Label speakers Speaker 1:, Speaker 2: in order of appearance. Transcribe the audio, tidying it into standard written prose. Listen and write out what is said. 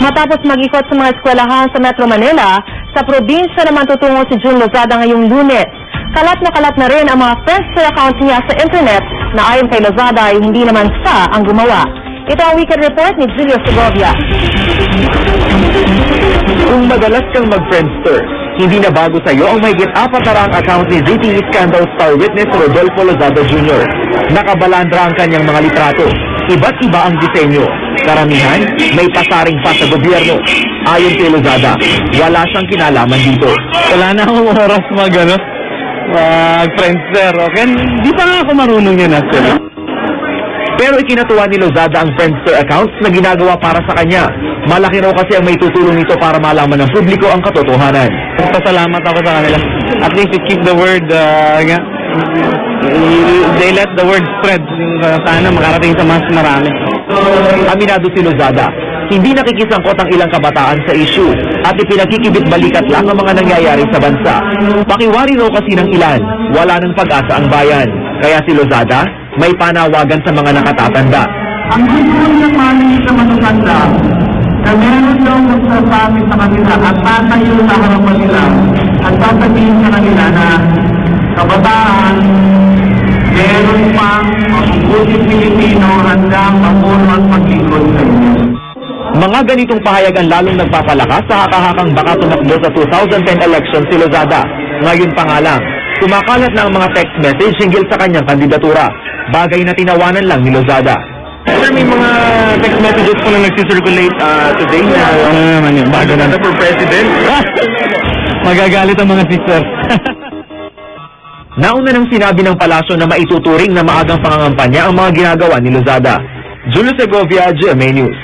Speaker 1: Matapos mag-ikot sa mga eskwelahan sa Metro Manila, sa probinsya naman tutungo si June Lozada ngayong Lunes. Kalat na rin ang mga Friendster account niya sa internet na ayon kay Lozada ay hindi naman siya ang gumawa. Ito ang weekend report ni Julio Segovia.
Speaker 2: Kung madalas kang mag-Friendster, hindi na bago sa iyo ang mahigit 4 account ni ZTE Scandal Star Witness Rodolfo Lozada Jr. Nakabalandra ang kanyang mga litrato. Iba't iba ang disenyo. Karamihan, may pasaring pa sa gobyerno. Ayon kay Lozada, wala siyang kinalaman dito.
Speaker 3: Wala na akong oras mag-Friendster, okay? Di pa nga ako marunong yan actually.
Speaker 2: Pero ikinatuwa ni Lozada ang Friendster accounts na ginagawa para sa kanya. Malaki raw kasi ang may tutulong nito para malaman ng publiko ang katotohanan.
Speaker 3: Pasalamat ako sa kanila. At least it keep the word, they let the word spread. Sana makarating sa mas marami.
Speaker 2: Aminado si Lozada, hindi nakikisangkot ang ilang kabataan sa issue at ipinakikibit balikat lang ang mga nangyayari sa bansa. Pakiwari raw kasi ng ilan, wala ng pag-asa ang bayan. Kaya si Lozada, may panawagan sa mga nakatatanda.
Speaker 4: Ang gusto ng maling sa matatanda na meron daw magsasabi sa kanila at tatayo sa harapan nila at sasabihin sa kanila na kabataan, meron pang mabubuting Pilipino handang mapuno at maglingkod sa inyo.
Speaker 2: Mga ganitong pahayag ang lalong nagpapalakas sa hakahakang baka tumakbo sa 2010 election si Lozada. Ngayon pa nga lang, kumakalat na ang mga text message hinggil sa kanyang kandidatura. Bagay na tinawanan lang ni Lozada.
Speaker 3: Sir, may mga text messages po na nagsisirculate today na ano naman yun, bago na for president. Magagalit ang mga sisters.
Speaker 2: Nauna nang sinabi ng palasyo na maituturing na maagang pangangampanya ang mga ginagawa ni Lozada. Julio Segovia, GMA News.